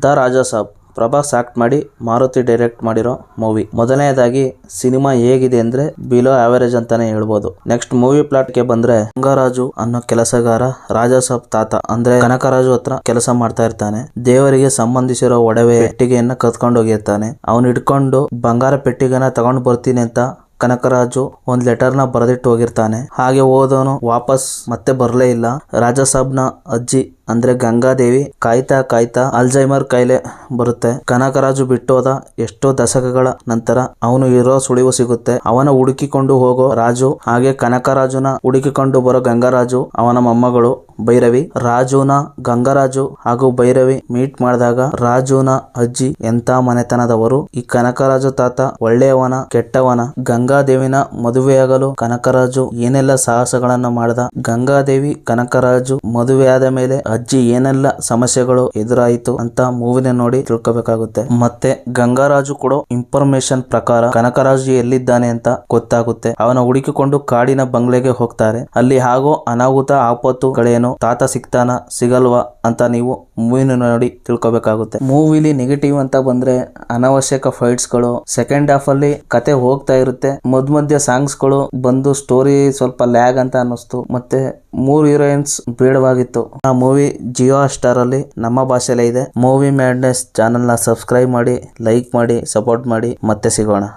The Raja Sab Prabhas act ಮಾಡಿ Maruti direct ಮಾಡಿರೋ movie. ಮೊದಲನೇದಾಗಿ ಸಿನಿಮಾ ಹೇಗಿದೆ ಅಂದ್ರೆ ಬಿಲೋ ಆವರೇಜ್ ಅಂತಾನೆ ಹೇಳ್ಬೋದು. ನೆಕ್ಸ್ಟ್ ಮೂವಿ ಪ್ಲಾಟ್ ಗೆ ಬಂದ್ರೆ, ಗಂಗರಾಜು ಅನ್ನೋ ಕೆಲಸಗಾರ ರಾಜಾ ಸಾಬ್ ತಾತ ಅಂದ್ರೆ ಕನಕರಾಜು ಹತ್ರ ಕೆಲಸ ಮಾಡ್ತಾ ಇರ್ತಾನೆ. ದೇವರಿಗೆ ಸಂಬಂಧಿಸಿರೋ ಒಡವೆ ಪೆಟ್ಟಿಗೆಯನ್ನ ಕತ್ಕೊಂಡು ಹೋಗಿರ್ತಾನೆ. ಅವನು ಹಿಡ್ಕೊಂಡು ಬಂಗಾರ ಪೆಟ್ಟಿಗೆನ ತಗೊಂಡು ಬರ್ತೀನಿ ಅಂತ ಕನಕರಾಜು ಒಂದ್ ಲೆಟರ್ನ ಬರೆದಿಟ್ಟು ಹೋಗಿರ್ತಾನೆ. ಹಾಗೆ ಹೋದವನು ವಾಪಸ್ ಮತ್ತೆ ಬರ್ಲೇ ಇಲ್ಲ. ರಾಜಾ ಸಾಬ್ನ ಅಜ್ಜಿ ಅಂದ್ರೆ ಗಂಗಾದೇವಿ ಕಾಯ್ತಾ ಅಲ್ಝೈಮರ್ ಕಾಯಿಲೆ ಬರುತ್ತೆ. ಕನಕರಾಜು ಬಿಟ್ಟೋದ ಎಷ್ಟೋ ದಶಕಗಳ ನಂತರ ಅವನು ಇರೋ ಸುಳಿವು ಸಿಗುತ್ತೆ. ಅವನ ಹುಡುಕಿಕೊಂಡು ಹೋಗೋ ರಾಜು ಹಾಗೆ ಕನಕರಾಜುನ ಹುಡುಕಿಕೊಂಡು ಬರೋ ಗಂಗರಾಜು ಅವನ ಮೊಮ್ಮಗಳು ಭೈರವಿ. ರಾಜುನ ಗಂಗರಾಜು ಹಾಗೂ ಭೈರವಿ ಮೀಟ್ ಮಾಡಿದಾಗ ರಾಜುನ ಅಜ್ಜಿ ಎಂತ ಮನೆತನದವರು, ಈ ಕನಕರಾಜು ತಾತ ಒಳ್ಳೆಯವನ ಕೆಟ್ಟವನ, ಗಂಗಾದೇವಿನ ಮದುವೆಯಾಗಲು ಕನಕರಾಜು ಏನೆಲ್ಲ ಸಾಹಸಗಳನ್ನ ಮಾಡ್ದ, ಗಂಗಾದೇವಿ ಕನಕರಾಜು ಮದುವೆಯಾದ ಮೇಲೆ ಅಜ್ಜಿ ಏನೆಲ್ಲ ಸಮಸ್ಯೆಗಳು ಎದುರಾಯಿತು ಅಂತ ಮೂವಿನ ನೋಡಿ ತಿಳ್ಕೊಬೇಕಾಗುತ್ತೆ. ಮತ್ತೆ ಗಂಗರಾಜು ಕೊಡೋ ಇನ್ಫಾರ್ಮೇಶನ್ ಪ್ರಕಾರ ಕನಕರಾಜು ಎಲ್ಲಿದ್ದಾನೆ ಅಂತ ಗೊತ್ತಾಗುತ್ತೆ. ಅವನ ಹುಡುಕಿಕೊಂಡು ಕಾಡಿನ ಬಂಗ್ಲೆಗೆ ಹೋಗ್ತಾರೆ. ಅಲ್ಲಿ ಆಗೋ ಅನಾಹುತ ಆಪತ್ತುಗಳೇನು, ತಾತ ಸಿಗ್ತಾನ ಸಿಗಲ್ವಾ ಅಂತ ನೀವು ಮೂವಿನ ನೋಡಿ ತಿಳ್ಕೊಬೇಕಾಗುತ್ತೆ. ಮೂವಿಲಿ ನೆಗೆಟಿವ್ ಅಂತ ಬಂದ್ರೆ ಅನಾವಶ್ಯಕ ಫೈಟ್ಸ್ ಗಳು, ಸೆಕೆಂಡ್ ಹಾಫ್ ಅಲ್ಲಿ ಕತೆ ಹೋಗ್ತಾ ಇರುತ್ತೆ, ಮಧ್ಯ ಸಾಂಗ್ಸ್ ಗಳು ಬಂದು ಸ್ಟೋರಿ ಸ್ವಲ್ಪ ಲ್ಯಾಗ್ ಅಂತ ಅನ್ನಿಸ್ತು. ಮತ್ತೆ 3 ಹೀರೋಯಿನ್ಸ್ ಬೇಡವಾಗಿತ್ತು. ಆ ಮೂವಿ ಜಿಯೋ ಸ್ಟಾರ್ ಅಲ್ಲಿ ನಮ್ಮ ಭಾಷೆಯಲ್ಲೇ ಇದೆ. ಮೂವಿ ಮ್ಯಾಡ್ನೆಸ್ ಚಾನೆಲ್ ನ ಸಬ್ಸ್ಕ್ರೈಬ್ ಮಾಡಿ, ಲೈಕ್ ಮಾಡಿ, ಸಪೋರ್ಟ್ ಮಾಡಿ. ಮತ್ತೆ ಸಿಗೋಣ.